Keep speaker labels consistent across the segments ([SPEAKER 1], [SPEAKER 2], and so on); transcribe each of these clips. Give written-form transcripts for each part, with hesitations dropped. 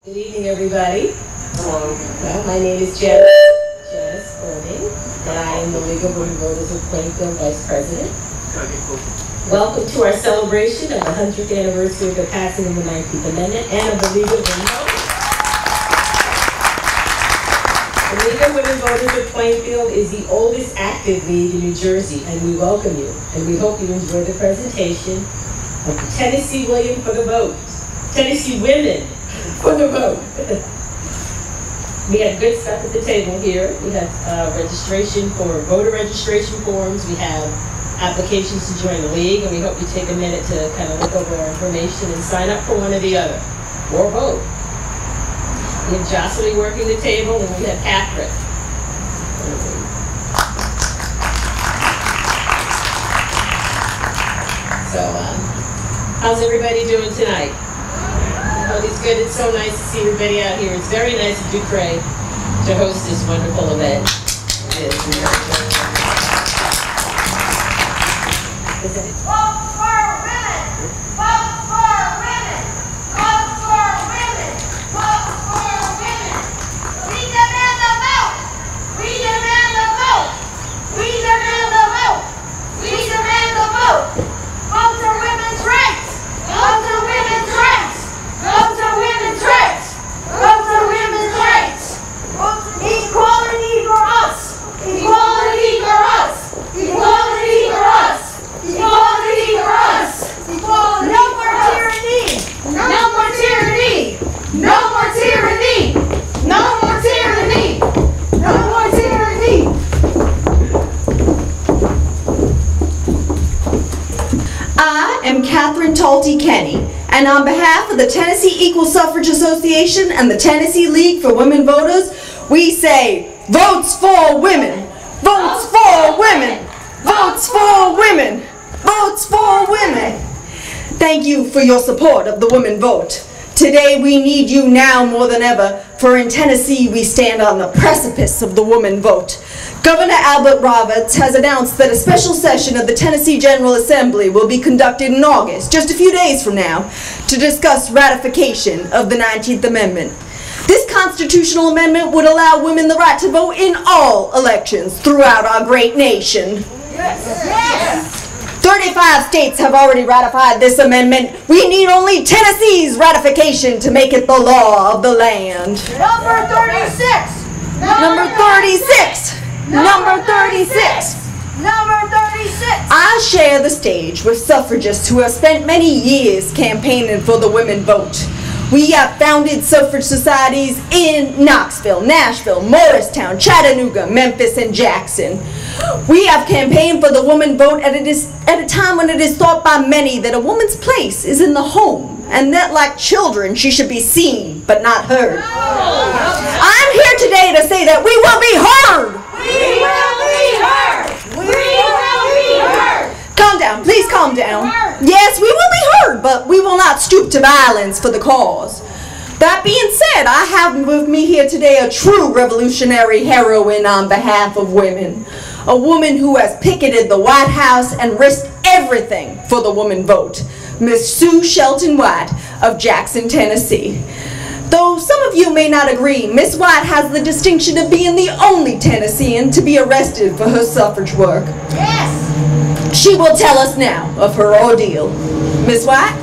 [SPEAKER 1] Good evening, everybody. Well, my name is Janice Irving, and I am the League of Women Voters of Plainfield Vice President. Welcome to our celebration of the 100th anniversary of the passing of the 19th Amendment and of the League of Women Voters. The League of Women Voters of Plainfield is the oldest active league in New Jersey, and we welcome you. And we hope you enjoy the presentation of the Tennessee Women for the Vote. Tennessee Women for the Vote. We have good stuff at the table here. We have registration for voter registration forms. We have applications to join the league, and we hope you take a minute to kind of look over our information and sign up for one or the other, or vote. We have Justine working the table, and we have Catherine. So, how's everybody doing tonight? Oh, it's good. It's so nice to see everybody out here. It's very nice of Dupree to host this wonderful event. It is.
[SPEAKER 2] Vote for women! Vote for women! Vote for women! Vote for women! We demand the vote! We demand the vote! We demand the vote! We demand the vote! Vote for women's rights! Vote for women's rights! Vote for women's rights! Vote for women's rights! Equality for us! Equality for us! Equality for us! Equality for us! Equality. No more tyranny! No more tyranny! No more tyranny! No more tyranny! No more tyranny!
[SPEAKER 3] I am Catherine Talty Kenny, and on behalf of the Tennessee Equal Suffrage Association and the Tennessee League for Women Voters, we say, votes for women! Votes for women! Votes for women! Votes for women! Thank you for your support of the women vote. Today we need you now more than ever, for in Tennessee we stand on the precipice of the woman vote. Governor Albert Roberts has announced that a special session of the Tennessee General Assembly will be conducted in August, just a few days from now, to discuss ratification of the 19th Amendment. This constitutional amendment would allow women the right to vote in all elections throughout our great nation.
[SPEAKER 2] Yes. Yes.
[SPEAKER 3] 35 states have already ratified this amendment. We need only Tennessee's ratification to make it the law of the land.
[SPEAKER 2] Number 36.
[SPEAKER 3] Number 36. Number 36.
[SPEAKER 2] Number 36.
[SPEAKER 3] I share the stage with suffragists who have spent many years campaigning for the women vote. We have founded suffrage societies in Knoxville, Nashville, Morristown, Chattanooga, Memphis, and Jackson. We have campaigned for the woman vote at a time when it is thought by many that a woman's place is in the home, and that like children she should be seen but not heard. I'm here today to say that we will be heard!
[SPEAKER 2] We will be heard! We will be heard!
[SPEAKER 3] Calm down, please calm down. Yes, we will be heard, but we will not stoop to violence for the cause. That being said, I have with me here today a true revolutionary heroine on behalf of women. A woman who has picketed the White House and risked everything for the woman vote. Miss Sue Shelton White of Jackson, Tennessee. Though some of you may not agree, Miss White has the distinction of being the only Tennessean to be arrested for her suffrage work.
[SPEAKER 2] Yes!
[SPEAKER 3] She will tell us now of her ordeal. Miss White?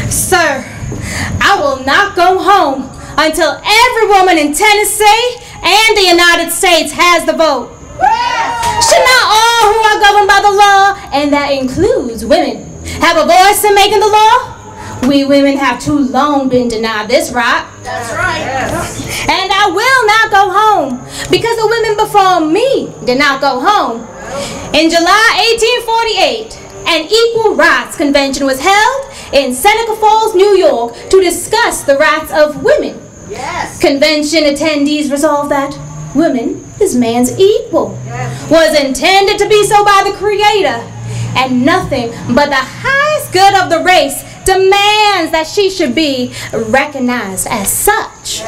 [SPEAKER 4] Sir, I will not go home until every woman in Tennessee and the United States has the vote. Should not all who are governed by the law, and that includes women, have a voice in making the law? We women have too long been denied this right.
[SPEAKER 2] That's right. Yes.
[SPEAKER 4] And I will not go home because the women before me did not go home. In July 1848, an Equal Rights Convention was held in Seneca Falls, New York to discuss the rights of women.
[SPEAKER 2] Yes.
[SPEAKER 4] Convention attendees resolved that woman is man's equal, was intended to be so by the Creator, and nothing but the highest good of the race demands that she should be recognized as such.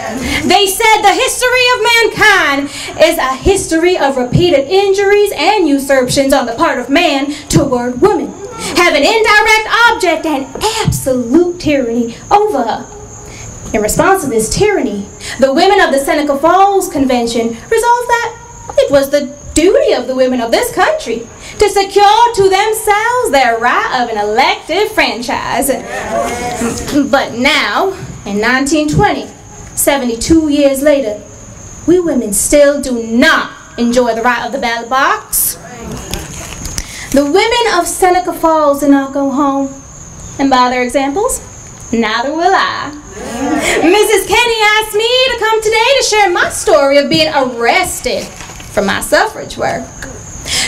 [SPEAKER 4] They said the history of mankind is a history of repeated injuries and usurpations on the part of man toward woman, having indirect object and absolute tyranny over her. In response to this tyranny, the women of the Seneca Falls Convention resolved that it was the duty of the women of this country to secure to themselves their right of an elective franchise. But now, in 1920, 72 years later, we women still do not enjoy the right of the ballot box. The women of Seneca Falls do not go home, and by their examples, neither will I. Mrs. Kenny asked me to come today to share my story of being arrested for my suffrage work.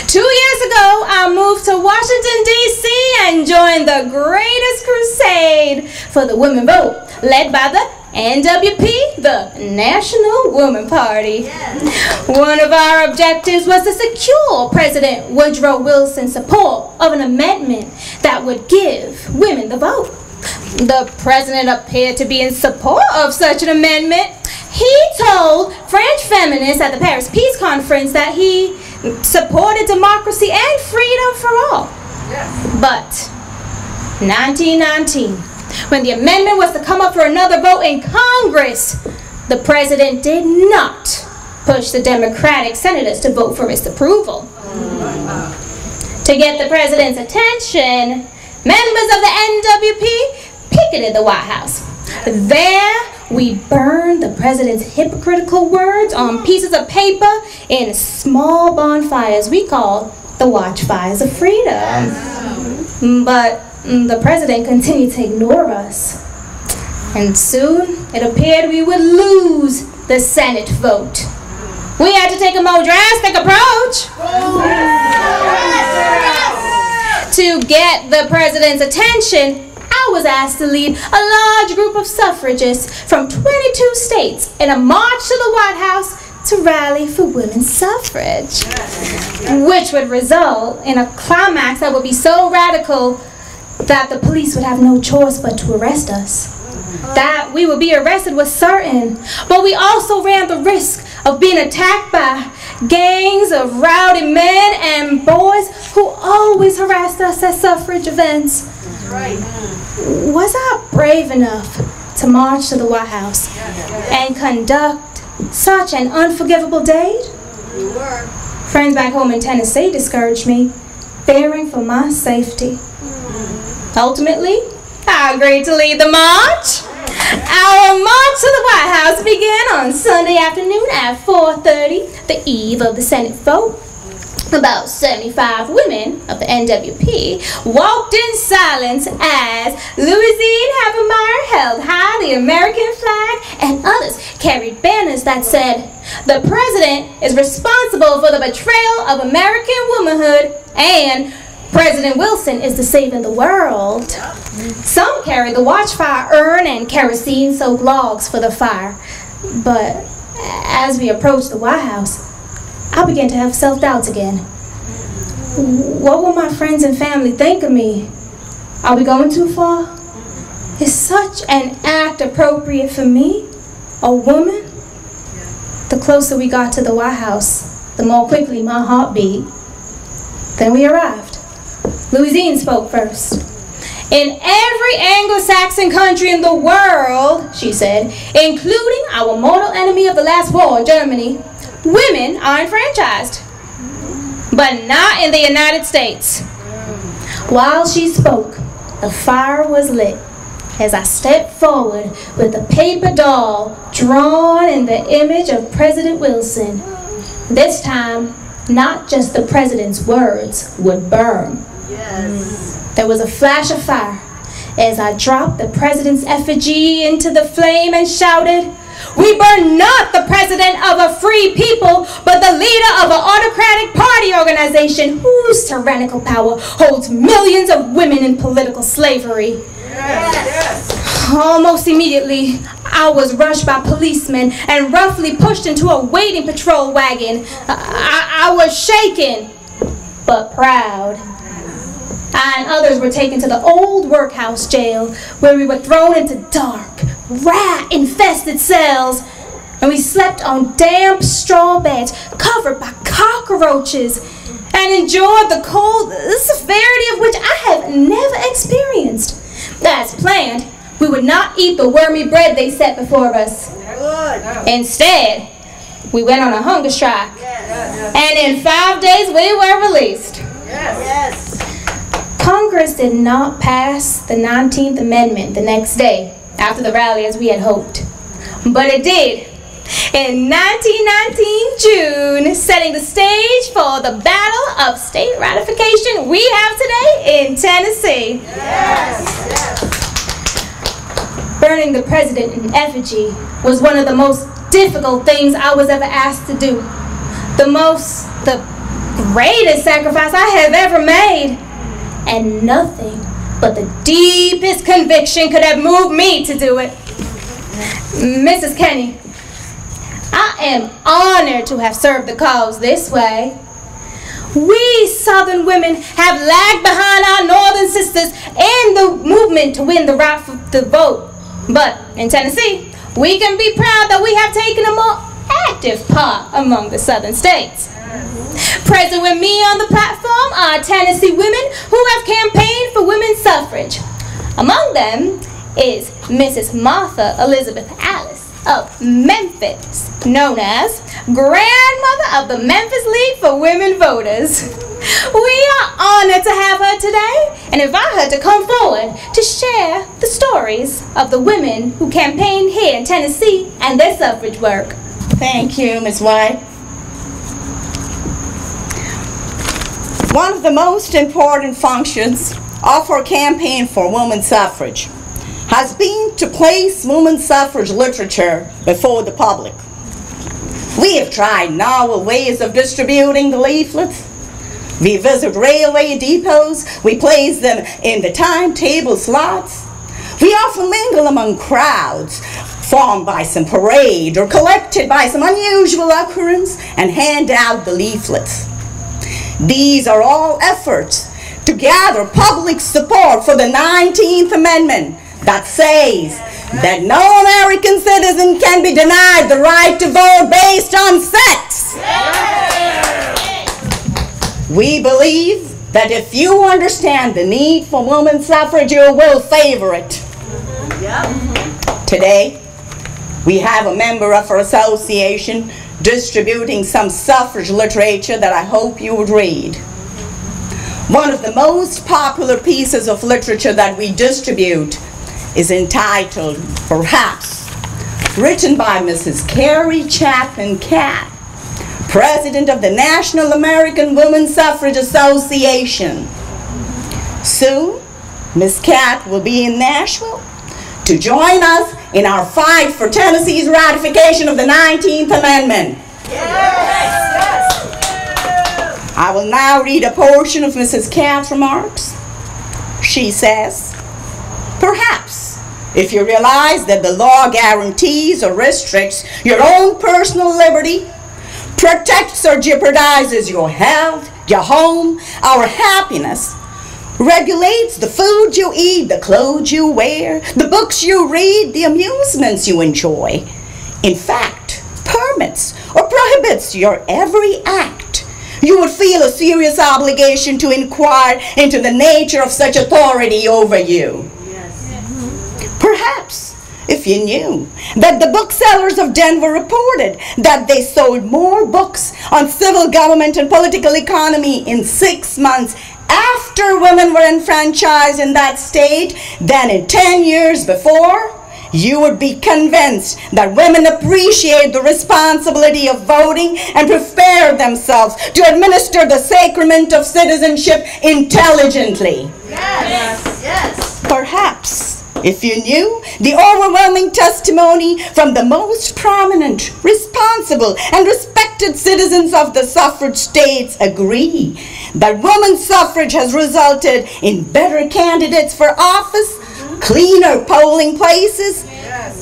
[SPEAKER 4] 2 years ago, I moved to Washington, D.C. and joined the greatest crusade for the women vote, led by the NWP, the National Woman Party. One of our objectives was to secure President Woodrow Wilson's support of an amendment that would give women the vote. The president appeared to be in support of such an amendment. He told French feminists at the Paris Peace Conference that he supported democracy and freedom for all. But 1919, when the amendment was to come up for another vote in Congress, the president did not push the Democratic senators to vote for its approval. To get the president's attention, members of the NWP picketed the White House. There, we burned the president's hypocritical words on pieces of paper in small bonfires we called the Watchfires of Freedom. But the president continued to ignore us. And soon, it appeared we would lose the Senate vote. We had to take a more drastic approach. To get the president's attention, I was asked to lead a large group of suffragists from 22 states in a march to the White House to rally for women's suffrage, which would result in a climax that would be so radical that the police would have no choice but to arrest us. That we would be arrested was certain, but we also ran the risk of being attacked by gangs of rowdy men and boys who always harassed us at suffrage events. Was I brave enough to march to the White House and conduct such an unforgivable deed? Friends back home in Tennessee discouraged me, fearing for my safety. Ultimately, I agreed to lead the march. Our march to the White House began on Sunday afternoon at 4:30, the eve of the Senate vote. About 75 women of the NWP walked in silence as Ramai held high the American flag and others carried banners that said, "The President is responsible for the betrayal of American womanhood," and "President Wilson is to saving the world." Some carried the watchfire urn and kerosene-soaked logs for the fire. But as we approached the White House, I began to have self-doubts again. What will my friends and family think of me? Are we going too far? Is such an act appropriate for me, a woman? The closer we got to the White House, the more quickly my heart beat. Then we arrived. Louisine spoke first. "In every Anglo-Saxon country in the world," she said, "including our mortal enemy of the last war, Germany, women are enfranchised, but not in the United States." While she spoke, the fire was lit as I stepped forward with a paper doll drawn in the image of President Wilson. This time, not just the president's words would burn. There was a flash of fire as I dropped the president's effigy into the flame and shouted, "We burn not the president of a free people, but the leader of an autocratic party organization whose tyrannical power holds millions of women in political slavery." Almost immediately, I was rushed by policemen and roughly pushed into a waiting patrol wagon. I was shaken, but proud. I and others were taken to the old workhouse jail, where we were thrown into dark, rat-infested cells, and we slept on damp straw beds covered by cockroaches, and endured the cold severity of which I have never experienced. As planned, we would not eat the wormy bread they set before us. Instead, we went on a hunger strike, and in 5 days we were released. Congress did not pass the 19th Amendment the next day after the rally as we had hoped, but it did in 1919 June, setting the stage for the battle of state ratification we have today in Tennessee. Burning the president in effigy was one of the most difficult things I was ever asked to do. The greatest sacrifice I have ever made. And nothing but the deepest conviction could have moved me to do it. Mrs. Kenny, I am honored to have served the cause this way. We Southern women have lagged behind our Northern sisters in the movement to win the right to vote. But in Tennessee, we can be proud that we have taken a more active part among the Southern states. Present with me on the platform are Tennessee women who have campaigned for women's suffrage. Among them is Mrs. Martha Elizabeth Alice of Memphis, known as grandmother of the Memphis League for Women Voters. We are honored to have her today and invite her to come forward to share the stories of the women who campaigned here in Tennessee and their suffrage work.
[SPEAKER 5] Thank you, Ms. White. One of the most important functions of our campaign for women's suffrage has been to place women's suffrage literature before the public. We have tried novel ways of distributing the leaflets. We visit railway depots. We place them in the timetable slots. We often mingle among crowds formed by some parade or collected by some unusual occurrence and hand out the leaflets. These are all efforts to gather public support for the 19th Amendment that says that no American citizen can be denied the right to vote based on sex. We believe that if you understand the need for women's suffrage, you will favor it. Today, we have a member of our association distributing some suffrage literature that I hope you would read. One of the most popular pieces of literature that we distribute is entitled Perhaps, written by Mrs. Carrie Chapman Catt, President of the National American Women's Suffrage Association. Soon, Ms. Catt will be in Nashville to join us in our fight for Tennessee's ratification of the 19th Amendment. I will now read a portion of Mrs. Catt's remarks. She says, perhaps, if you realize that the law guarantees or restricts your own personal liberty, protects or jeopardizes your health, your home, our happiness, regulates the food you eat, the clothes you wear, the books you read, the amusements you enjoy, in fact, permits or prohibits your every act, you would feel a serious obligation to inquire into the nature of such authority over you. Perhaps, if you knew that the booksellers of Denver reported that they sold more books on civil government and political economy in 6 months after women were enfranchised in that state than in 10 years before, you would be convinced that women appreciate the responsibility of voting and prepare themselves to administer the sacrament of citizenship intelligently. Perhaps, if you knew the overwhelming testimony from the most prominent, responsible, and respected citizens of the suffrage states agree that women's suffrage has resulted in better candidates for office, cleaner polling places,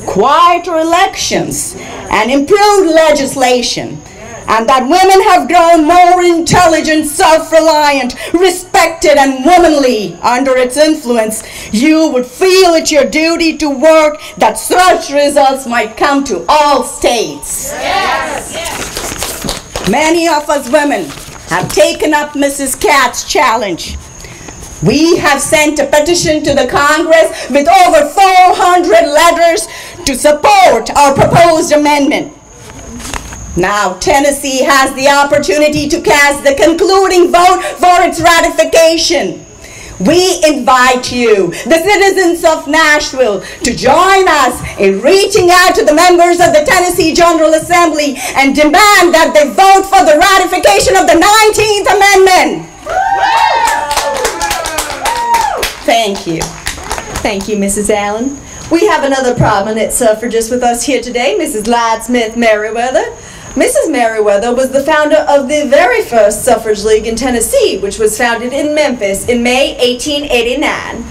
[SPEAKER 5] quieter elections, and improved legislation, and that women have grown more intelligent, self-reliant, respected, and womanly under its influence, you would feel it your duty to work that such results might come to all states.
[SPEAKER 2] Yes.
[SPEAKER 5] Many of us women have taken up Mrs. Katz's challenge. We have sent a petition to the Congress with over 400 letters to support our proposed amendment. Now, Tennessee has the opportunity to cast the concluding vote for its ratification. We invite you, the citizens of Nashville, to join us in reaching out to the members of the Tennessee General Assembly and demand that they vote for the ratification of the 19th Amendment. Thank you.
[SPEAKER 3] Thank you, Mrs. Allen. We have another prominent suffragist with us here today, Mrs. Ladsmith Merriweather. Mrs. Merriweather was the founder of the very first suffrage league in Tennessee, which was founded in Memphis in May 1889.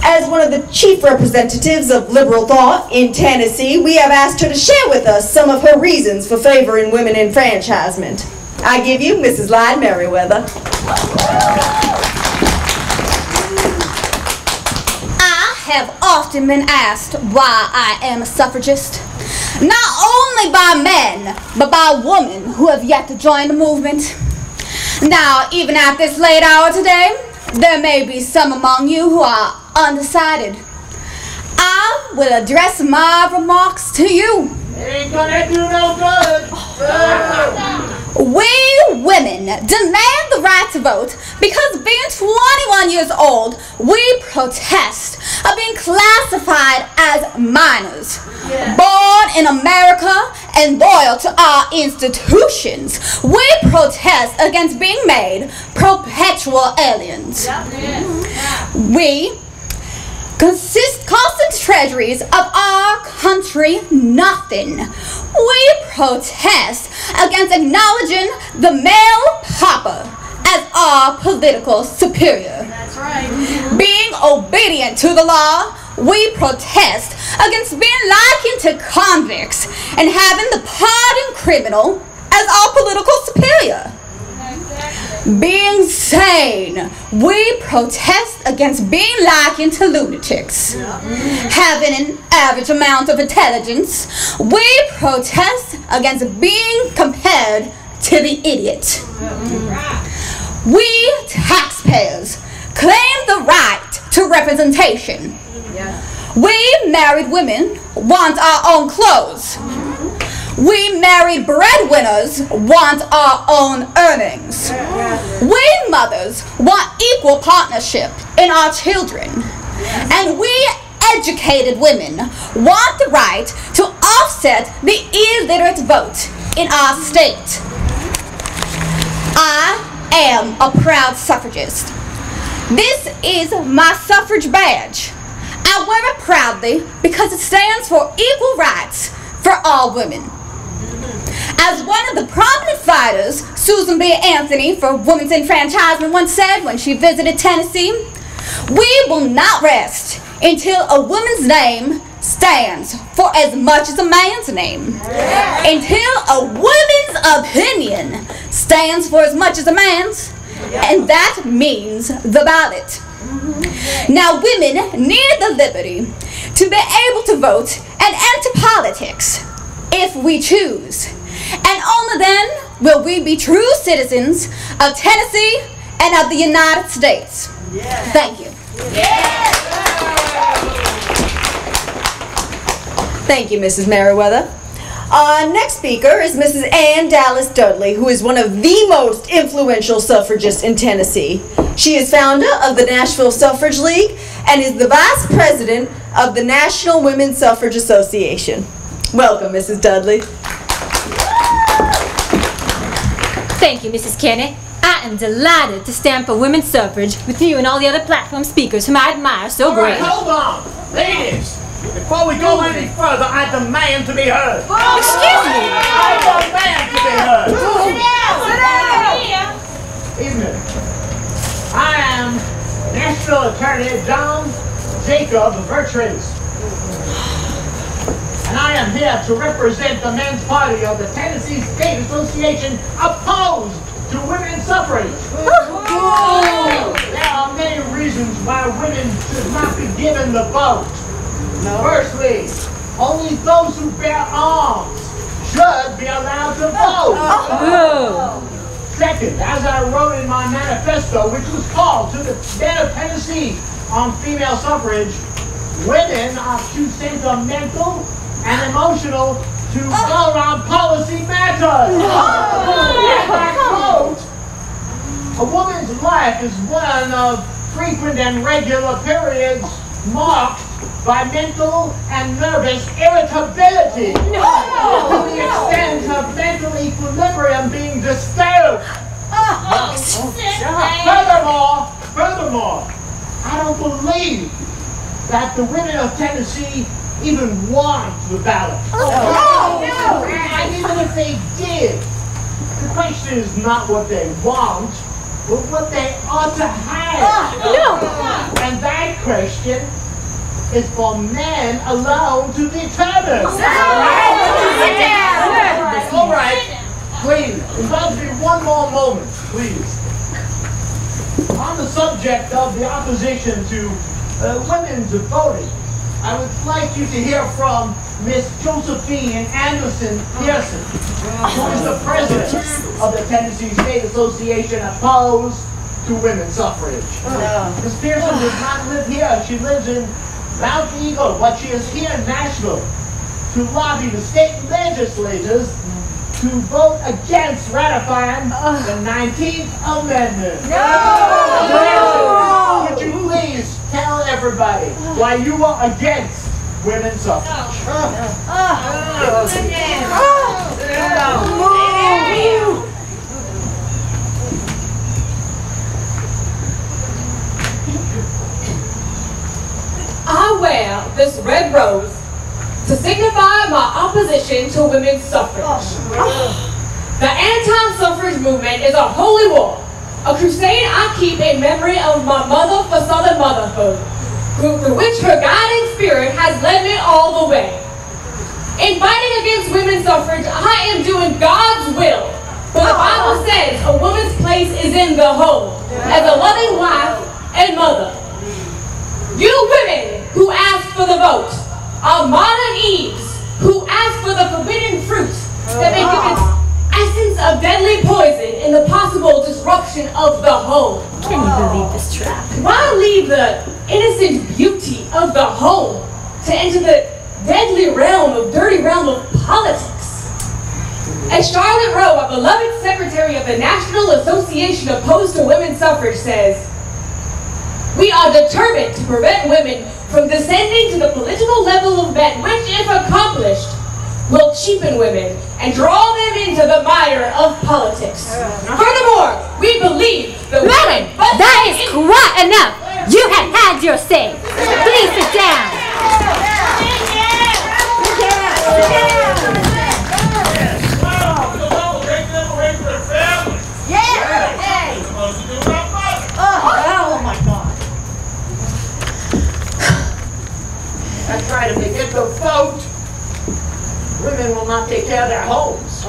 [SPEAKER 3] As one of the chief representatives of liberal thought in Tennessee, we have asked her to share with us some of her reasons for favoring women enfranchisement. I give you Mrs. Lide Merriweather.
[SPEAKER 4] I have often been asked why I am a suffragist. Not only by men, but by women who have yet to join the movement. Now, even at this late hour today, there may be some among you who are undecided. I will address my remarks to you.
[SPEAKER 2] Ain't gonna do no good.
[SPEAKER 4] We women demand the right to vote because being 21 years old, we protest of being classified as minors. Born in America and loyal to our institutions, we protest against being made perpetual aliens. We constant treasuries of our country nothing. We protest against acknowledging the male papa as our political superior.
[SPEAKER 2] That's right.
[SPEAKER 4] Being obedient to the law, we protest against being likened to convicts and having the pardoned criminal as our political superior. Being sane, we protest against being likened to lunatics. Having an average amount of intelligence, we protest against being compared to the idiot. We taxpayers claim the right to representation. We married women want our own clothes. We married breadwinners want our own earnings. We mothers want equal partnership in our children. And we educated women want the right to offset the illiterate vote in our state. I am a proud suffragist. This is my suffrage badge. I wear it proudly because it stands for equal rights for all women. As one of the prominent fighters, Susan B. Anthony, for women's enfranchisement once said when she visited Tennessee, we will not rest until a woman's name stands for as much as a man's name. Until a woman's opinion stands for as much as a man's, and that means the ballot. Now, women need the liberty to be able to vote and enter politics if we choose. And only then will we be true citizens of Tennessee and of the United States. Thank you.
[SPEAKER 3] Thank you, Mrs. Merriweather. Our next speaker is Mrs. Dallas Dudley, who is one of the most influential suffragists in Tennessee. She is founder of the Nashville Suffrage League and is the vice president of the National Women's Suffrage Association. Welcome, Mrs. Dudley.
[SPEAKER 6] Thank you, Mrs. Kennett. I am delighted to stand for women's suffrage with you and all the other platform speakers whom I admire so greatly.
[SPEAKER 7] Hold on! Ladies! Before we go any further, I demand to be heard.
[SPEAKER 6] Excuse me!
[SPEAKER 7] I demand to be heard. Evening. I am National Attorney John Jacob of Vertrees. and I am here to represent the men's party of the Tennessee State Association opposed to women's suffrage. There are many reasons why women should not be given the vote. Firstly, only those who bear arms should be allowed to vote. Second, as I wrote in my manifesto, which was called to the men of Tennessee on female suffrage, women are too sentimental and emotional to vote on policy matters. And I quote, a woman's life is one of frequent and regular periods marked by mental and nervous irritability to the extent of mental equilibrium being disturbed. Furthermore, I don't believe that the women of Tennessee even want the ballot. And even if they did, the question is not what they want, but what they ought to have. And that question is for men alone to determine. All right, please, indulge me one more moment, please. On the subject of the opposition to women's voting, I would like you to hear from Miss Josephine Anderson Pearson, who is the president of the Tennessee State Association opposed to women's suffrage. Miss Pearson does not live here. She lives in Mount Eagle, but she is here in Nashville to lobby the state legislators to vote against ratifying the 19th Amendment. Would you please tell everybody why you are against women's suffrage?
[SPEAKER 8] I wear this red rose to signify my opposition to women's suffrage. The anti-suffrage movement is a holy war, a crusade I keep in memory of my mother for Southern motherhood, through which her guiding spirit has led me all the way. In fighting against women's suffrage, I am doing God's will, for the Bible says a woman's place is in the home, as a loving wife and mother. You women who ask for the vote are modern Eves who ask for the forbidden fruit that may give its essence of deadly poison in the possible disruption of the home.
[SPEAKER 6] Can you believe this trap?
[SPEAKER 8] Why leave the innocent beauty of the home to enter the deadly realm of dirty realm of politics? As Charlotte Rowe, a beloved secretary of the National Association Opposed to Women's Suffrage, says, we are determined to prevent women from descending to the political level of men, which, if accomplished, will cheapen women and draw them into the mire of politics. Furthermore, we believe that women...
[SPEAKER 6] That is quite enough! You have had your say. Please sit down.
[SPEAKER 7] I try to get the vote. Women will not take care of their homes.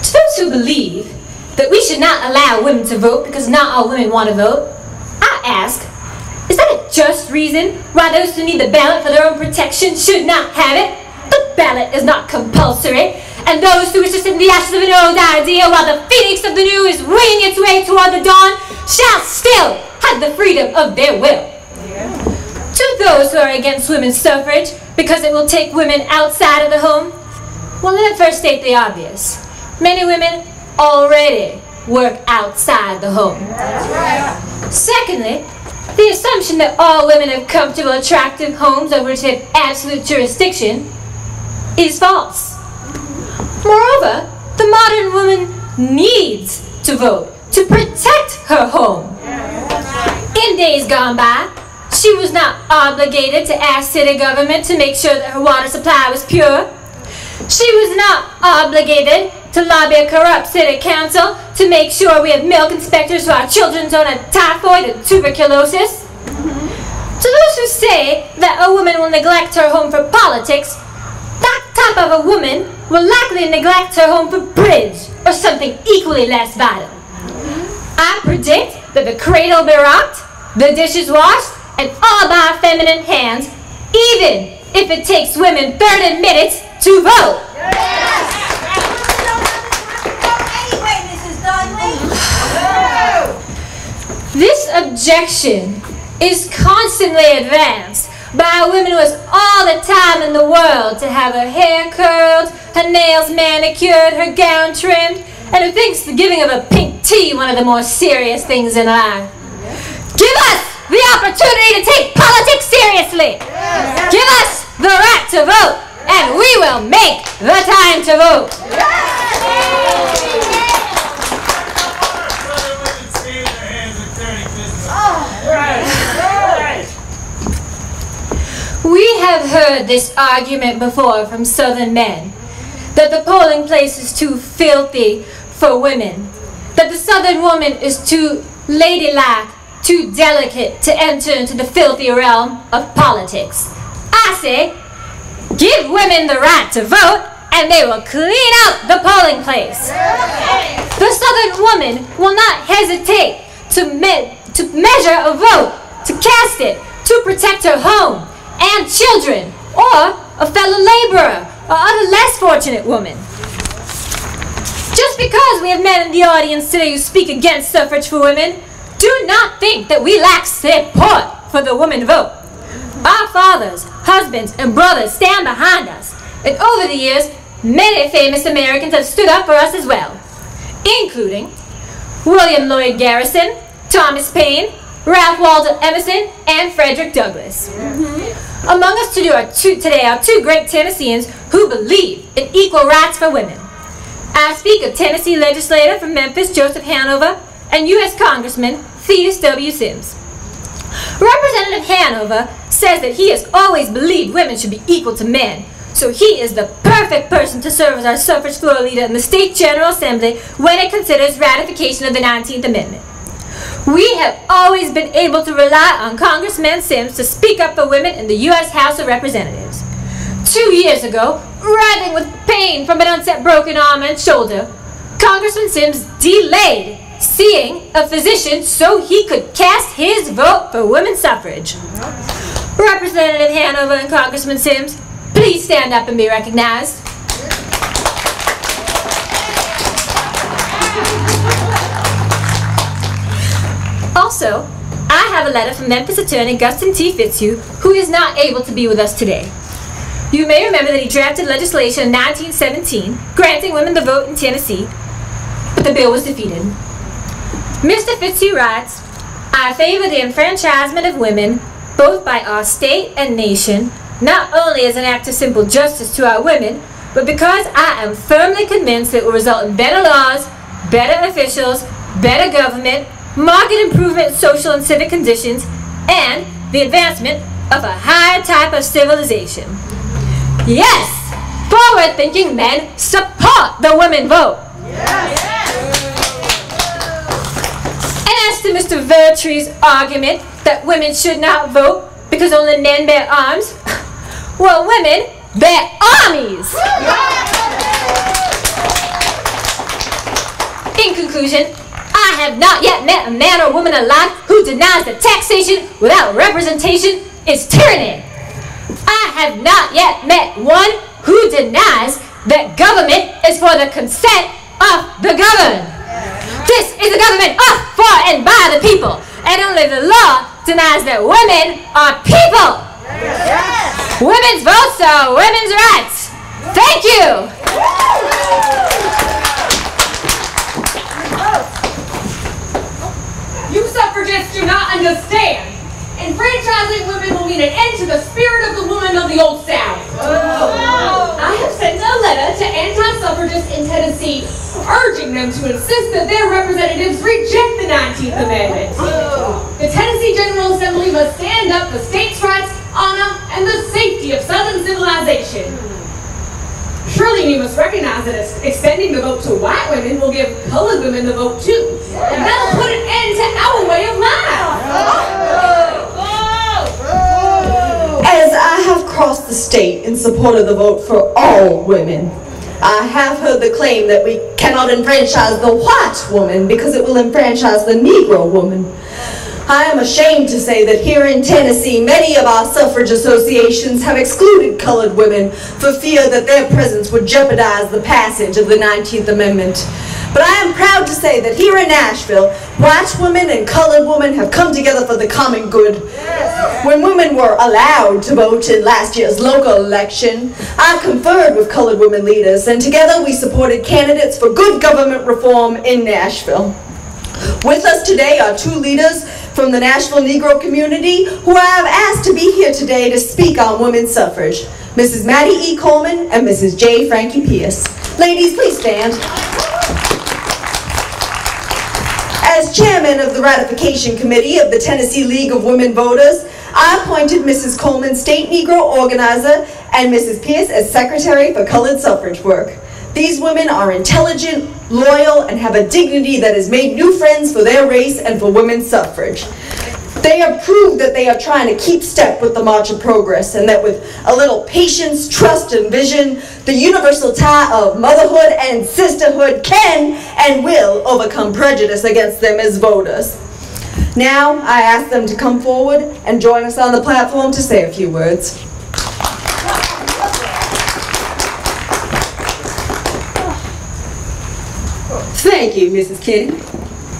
[SPEAKER 6] To those who believe that we should not allow women to vote because not all women want to vote, I ask, is that a just reason why those who need the ballot for their own protection should not have it? The ballot is not compulsory, and those who wish to sit in the ashes of an old idea while the phoenix of the new is winging its way toward the dawn shall still have the freedom of their will. To those who are against women's suffrage because it will take women outside of the home, well, let me first state the obvious. Many women already work outside the home.
[SPEAKER 8] That's right.
[SPEAKER 6] Secondly, the assumption that all women have comfortable, attractive homes over which they have absolute jurisdiction is false. Moreover, the modern woman needs to vote to protect her home. In days gone by, she was not obligated to ask city government to make sure that her water supply was pure. She was not obligated to lobby a corrupt city council to make sure we have milk inspectors for our children don't have typhoid and tuberculosis. To those who say that a woman will neglect her home for politics, that type of a woman will likely neglect her home for bridge or something equally less vital. I predict that the cradle will be rocked, the dishes washed, and all by feminine hands, even if it takes women 30 minutes to vote.
[SPEAKER 2] Yes! Anyway, Mrs. Dudley.
[SPEAKER 6] This objection is constantly advanced by a woman who has all the time in the world to have her hair curled, her nails manicured, her gown trimmed, and who thinks the giving of a pink tea one of the more serious things in life. Give us the opportunity to take politics seriously. Give us the right to vote, and we will make the time to vote. We have heard this argument before from Southern men, that the polling place is too filthy for women, that the Southern woman is too ladylike, too delicate to enter into the filthy realm of politics. I say, give women the right to vote, and they will clean out the polling place. The Southern woman will not hesitate to measure a vote, to cast it, to protect her home and children, or a fellow laborer, or other less fortunate woman. Just because we have men in the audience today who speak against suffrage for women, do not think that we lack support for the woman vote. Our fathers, husbands, and brothers stand behind us, and over the years, many famous Americans have stood up for us as well, including William Lloyd Garrison, Thomas Paine, Ralph Waldo Emerson, and Frederick Douglass. Among us today are two great Tennesseans who believe in equal rights for women. I speak of Tennessee legislator from Memphis, Joseph Hanover, and U.S. Congressman Theus W. Sims. Representative Hanover says that he has always believed women should be equal to men, so he is the perfect person to serve as our suffrage floor leader in the State General Assembly when it considers ratification of the 19th Amendment. We have always been able to rely on Congressman Sims to speak up for women in the U.S. House of Representatives. 2 years ago, writhing with pain from an unset broken arm and shoulder, Congressman Sims delayed seeing a physician so he could cast his vote for women's suffrage. Representative Hanover and Congressman Sims, please stand up and be recognized. Also, I have a letter from Memphis attorney Gustin T. Fitzhugh, who is not able to be with us today. You may remember that he drafted legislation in 1917 granting women the vote in Tennessee, but the bill was defeated. Mr. Fitzhugh writes, I favor the enfranchisement of women, both by our state and nation, not only as an act of simple justice to our women, but because I am firmly convinced that it will result in better laws, better officials, better government, market improvement in social and civic conditions, and the advancement of a higher type of civilization. Yes, forward-thinking men support the women vote. Yes. And as to Mr. Vertrees' argument that women should not vote because only men bear arms, well, women bear armies. In conclusion, I have not yet met a man or woman alive who denies that taxation without representation is tyranny. I have not yet met one who denies that government is for the consent of the governed. This is a government of, for, and by the people, and only the law denies that women are people. Women's votes are women's rights. Thank you.
[SPEAKER 8] You suffragists do not understand. Enfranchising women will mean an end to the spirit of the woman of the Old South. I have sent a letter to anti-suffragists in Tennessee urging them to insist that their representatives reject the 19th Amendment. The Tennessee General Assembly must stand up for states' rights, honor, and the safety of Southern civilization. Surely we must recognize that extending the vote to white women will give colored women the vote too. And that'll put an end to our way of life.
[SPEAKER 3] I have crossed the state in support of the vote for all women, I have heard the claim that we cannot enfranchise the white woman because it will enfranchise the Negro woman. I am ashamed to say that here in Tennessee, many of our suffrage associations have excluded colored women for fear that their presence would jeopardize the passage of the 19th Amendment. But I am proud to say that here in Nashville, white women and colored women have come together for the common good. When women were allowed to vote in last year's local election, I conferred with colored women leaders, and together we supported candidates for good government reform in Nashville. With us today are two leaders from the Nashville Negro community who I have asked to be here today to speak on women's suffrage, Mrs. Mattie E. Coleman and Mrs. J. Frankie Pierce. Ladies, please stand. As chairman of the ratification committee of the Tennessee League of Women Voters, I appointed Mrs. Coleman state Negro organizer and Mrs. Pierce as secretary for colored suffrage work. These women are intelligent, loyal, and have a dignity that has made new friends for their race and for women's suffrage. They have proved that they are trying to keep step with the March of Progress, and that with a little patience, trust, and vision, the universal tie of motherhood and sisterhood can and will overcome prejudice against them as voters. Now, I ask them to come forward and join us on the platform to say a few words.
[SPEAKER 9] Thank you, Mrs. Kenny.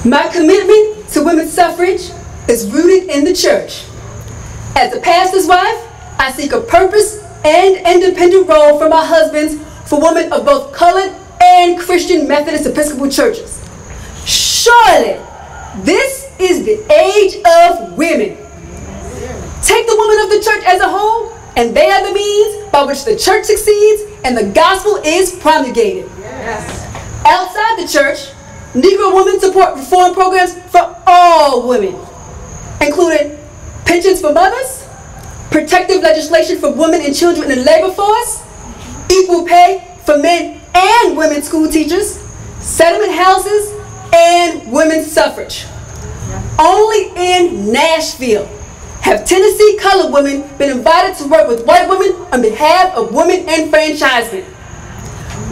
[SPEAKER 9] My commitment to women's suffrage is rooted in the church. As a pastor's wife, I seek a purpose and independent role for my husbands for women of both colored and Christian Methodist Episcopal churches. Surely, this is the age of women. Take the women of the church as a whole, and they are the means by which the church succeeds and the gospel is promulgated. Yes. Outside the church, Negro women support reform programs for all women, including pensions for mothers, protective legislation for women and children in the labor force, equal pay for men and women school teachers, settlement houses, and women's suffrage. Only in Nashville have Tennessee colored women been invited to work with white women on behalf of women enfranchisement.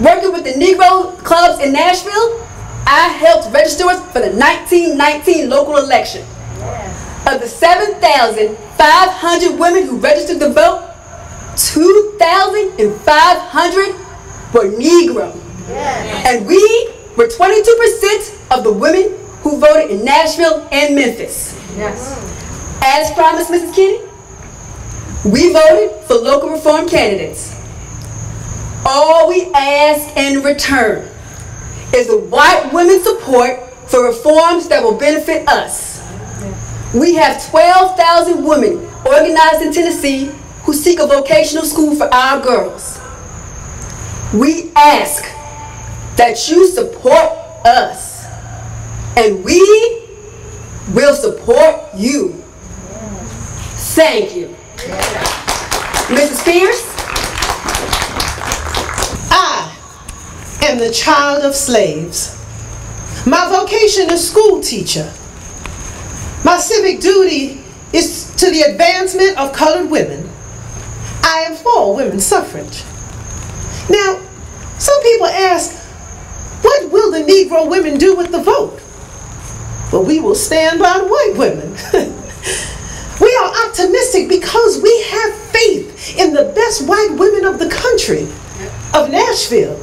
[SPEAKER 9] Working with the Negro clubs in Nashville, I helped register us for the 1919 local election. Of the 7,500 women who registered to vote, 2,500 were Negro. And we were 22% of the women who voted in Nashville and Memphis. As promised, Mrs. Kenny, we voted for local reform candidates. All we ask in return is the white women's support for reforms that will benefit us. We have 12,000 women organized in Tennessee who seek a vocational school for our girls. We ask that you support us, and we will support you. Thank you. Mrs. Pierce?
[SPEAKER 10] I am the child of slaves. My vocation is school teacher. My civic duty is to the advancement of colored women. I am for women's suffrage. Now, some people ask, what will the Negro women do with the vote? Well, we will stand by the white women. We are optimistic because we have faith in the best white women of the country, of Nashville.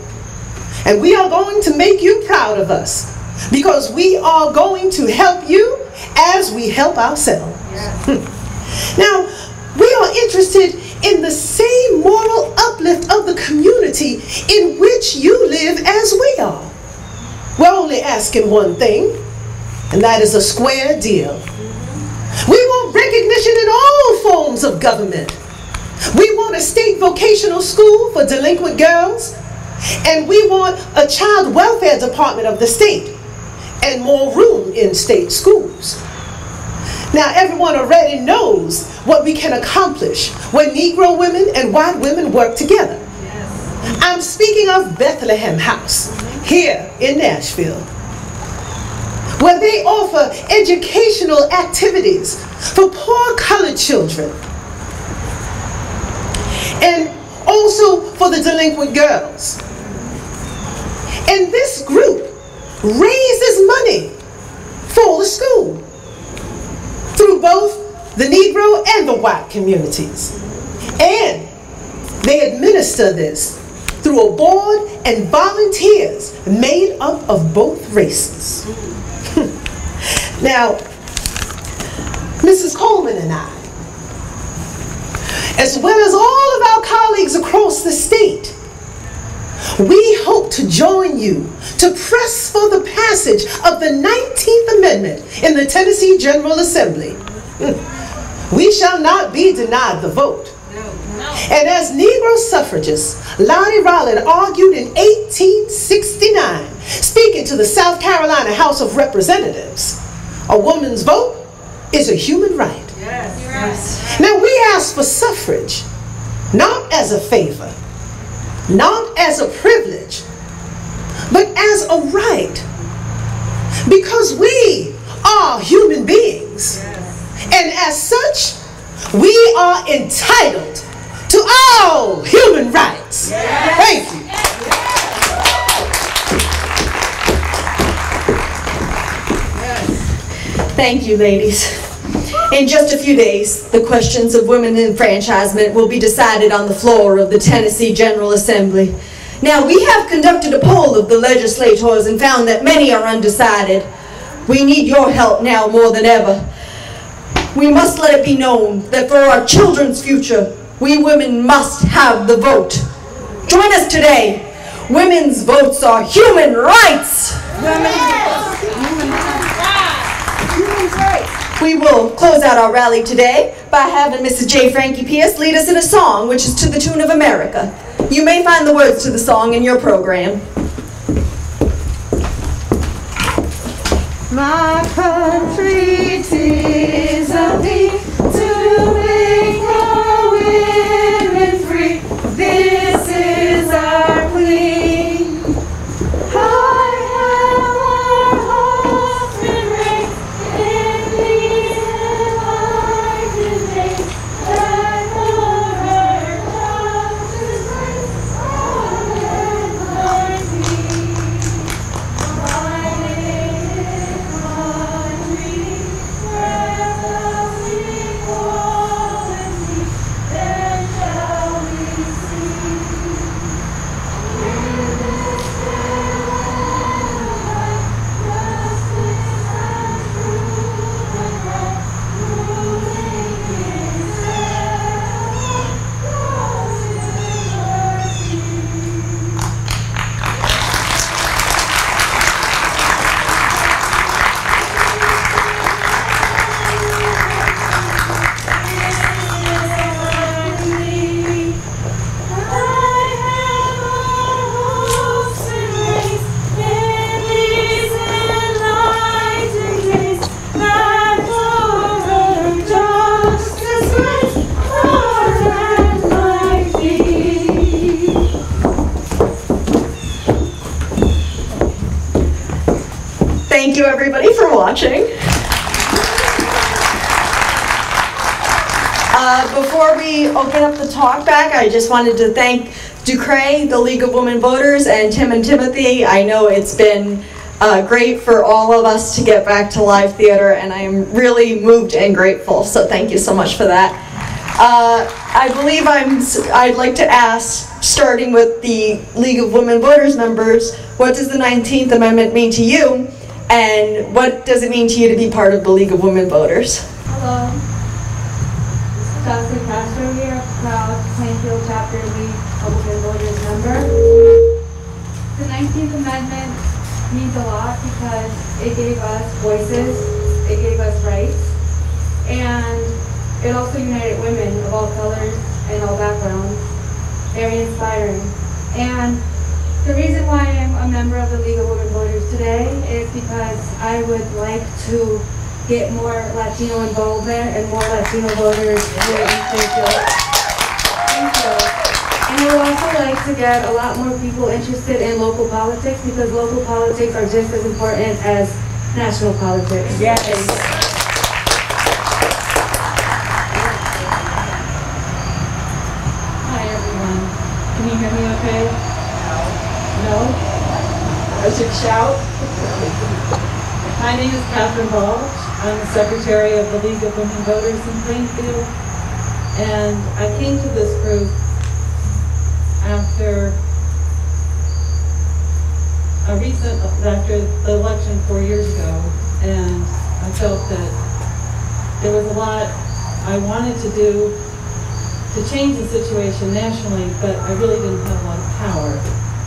[SPEAKER 10] And we are going to make you proud of us because we are going to help you as we help ourselves. Now, we are interested in the same moral uplift of the community in which you live as we are. We're only asking one thing, and that is a square deal. We want recognition in all forms of government. We want a state vocational school for delinquent girls, and we want a child welfare department of the state and more room in state schools. Now, everyone already knows what we can accomplish when Negro women and white women work together. I'm speaking of Bethlehem House here in Nashville, where they offer educational activities for poor colored children. and also for the delinquent girls. And this group raises money for the school through both the Negro and the white communities. And they administer this through a board and volunteers made up of both races. Now, Mrs. Coleman and I, as well as all of our colleagues across the state, we hope to join you to press for the passage of the 19th Amendment in the Tennessee General Assembly. We shall not be denied the vote. And as Negro suffragists, Lide argued in 1869, speaking to the South Carolina House of Representatives, a woman's vote is a human right. Yes. Now we ask for suffrage, not as a favor, not as a privilege, but as a right. Because we are human beings. Yes. And as such, we are entitled to all human rights. Yes. Thank you.
[SPEAKER 3] Yes. Thank you, ladies. In just a few days, the questions of women enfranchisement will be decided on the floor of the Tennessee General Assembly. Now, we have conducted a poll of the legislators and found that many are undecided. We need your help now more than ever. We must let it be known that for our children's future, we women must have the vote. Join us today. Women's votes are human rights. We will close out our rally today by having Mrs. J. Frankie Pierce lead us in a song which is to the tune of America. You may find the words to the song in your program.
[SPEAKER 11] My country, 'tis of thee to make our women free. This is our plea. High have our hopes been raised in these enlightened days, that for our justice race our men might be. My native country, where love's equality, then shall we see. In this fair land of life, justice and truth and right, ruling in heaven, God's mercy.
[SPEAKER 3] Thank you everybody for watching. Before we open up the talk back, I just wanted to thank Ducray, the League of Women Voters, and Tim and Timothy. I know it's been great for all of us to get back to live theater, and I am really moved and grateful, so thank you so much for that. I believe I'd like to ask, starting with the League of Women Voters members, what does the 19th Amendment mean to you, and what does it mean to you to be part of the League of Women Voters?
[SPEAKER 12] Hello. Dallas Dudley here, proud Plainfield Chapter League of Women Voters member. The 19th Amendment means a lot because it gave us voices, it gave us rights, and it also united women of all colors and all backgrounds. Very inspiring. And the reason why I'm a member of the League of Women Voters today is because I would like to get more Latino involvement and more Latino voters here in Plainfield. Thank you. And I would also like to get a lot more people interested in local politics because local politics are just as important as national politics.
[SPEAKER 1] Yes.
[SPEAKER 12] Hi
[SPEAKER 13] know. I should shout. My name is Bulge. I'm the secretary of the League of Women Voters in Plainfield. And I came to this group after the election 4 years ago, and I felt that there was a lot I wanted to do to change the situation nationally, but I really didn't have a lot of power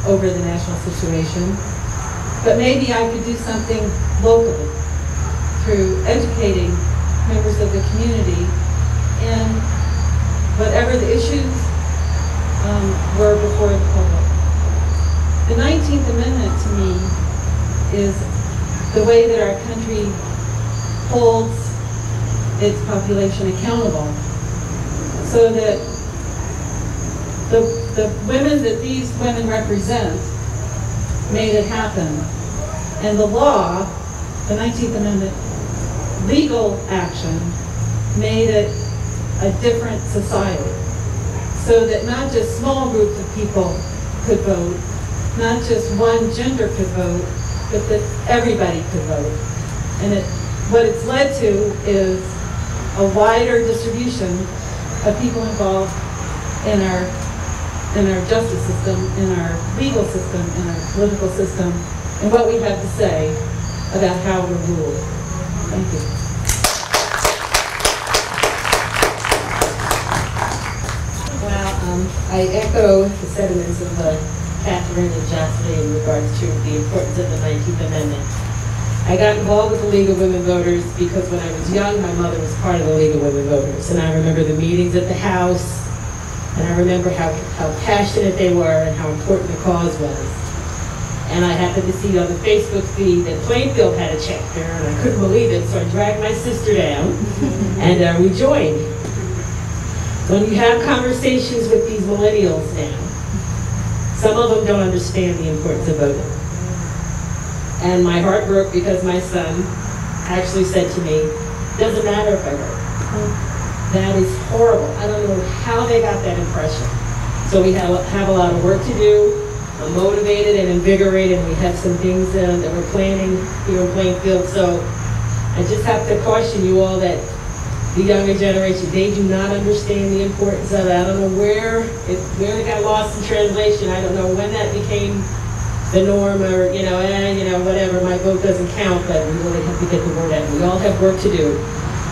[SPEAKER 13] over the national situation. But maybe I could do something locally through educating members of the community in whatever the issues were before the public. The 19th Amendment to me is the way that our country holds its population accountable, so that the women that these women represent made it happen. And the law, the 19th Amendment, legal action, made it a different society. So that not just small groups of people could vote, not just one gender could vote, but that everybody could vote. And what it's led to is a wider distribution of people involved in our justice system, in our legal system, in our political system, and what we have to say about how we're ruled. Thank you.
[SPEAKER 1] Well, I echo the sentiments of Catherine and Justine in regards to the importance of the 19th Amendment. I got involved with the League of Women Voters because when I was young, my mother was part of the League of Women Voters, and I remember the meetings at the house, and I remember how passionate they were and how important the cause was. And I happened to see on the Facebook feed that Plainfield had a chapter, and I couldn't believe it, so I dragged my sister down, and we joined. When you have conversations with these millennials now, some of them don't understand the importance of voting. And my heart broke because my son actually said to me, doesn't matter if I vote. That is horrible. I don't know how they got that impression. So we have a lot of work to do. I'm motivated and invigorated, and we have some things that we're planning here in Plainfield. So I just have to caution you all that the younger generation, they do not understand the importance of it. I don't know where it got lost in translation. I don't know when that became the norm, or whatever, my vote doesn't count, but we really have to get the word out. We all have work to do,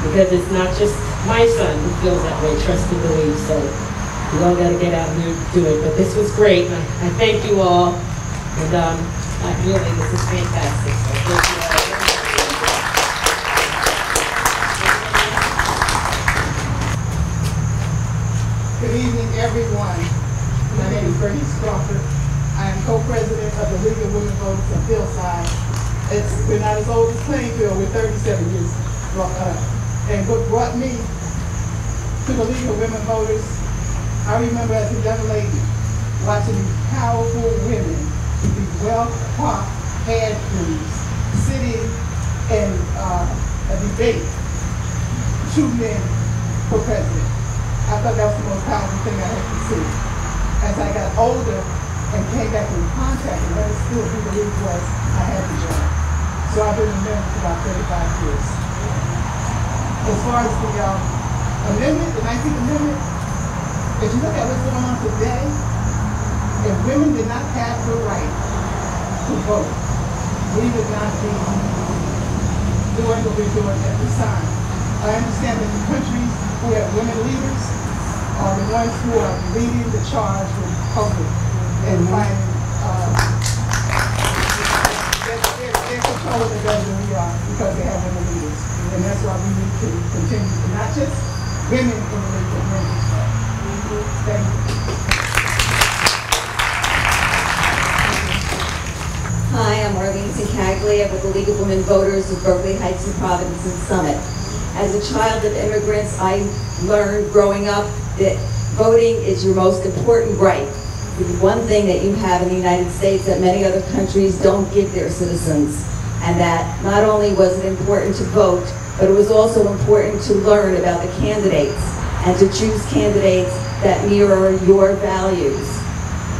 [SPEAKER 1] because it's not just my son who feels that way, trust and believe, so we all got to get out and do it. But this was great, and I thank you all, and really, this is fantastic. So thank you all.
[SPEAKER 14] Good evening, everyone. My name is Vertrees. I am co-president of the League of Women Voters of Hillside. We're not as old as Plainfield, we're 37 years. And what brought me to the League of Women Voters, I remember as a young lady watching these powerful women, these well-taught head-crews, sitting in a debate, 2 men for president. I thought that was the most powerful thing I had to see. As I got older and came back in contact and understood who the league was, I had to join. So I've been a member for about 35 years. As far as the amendment, the 19th Amendment, if you look at what's going on today, if women did not have the right to vote, we would not be doing what we're doing at this time. I understand that the countries who have women leaders are the ones who are leading the charge with COVID and finding they're controlling it better than we are because they have women leaders. And that's why we need to continue to not just women in the league, but men as well. Thank you.
[SPEAKER 3] Hi, I'm Arlene Sincaglia with the League of Women Voters of Berkeley Heights and Providence and Summit. As a child of immigrants, I learned growing up that voting is your most important right. It's one thing that you have in the United States that many other countries don't give their citizens. And that not only was it important to vote, but it was also important to learn about the candidates and to choose candidates that mirror your values.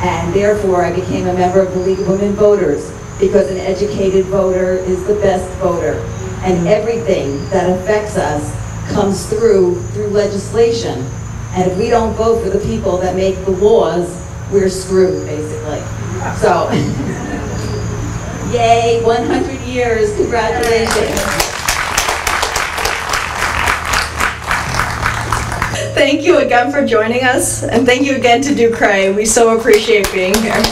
[SPEAKER 3] And therefore, I became a member of the League of Women Voters, because an educated voter is the best voter. And everything that affects us comes through legislation. And if we don't vote for the people that make the laws, we're screwed, basically. So, yay, 100 years, congratulations.
[SPEAKER 15] Thank you again for joining us, and thank you again to Ducray. We so appreciate being here.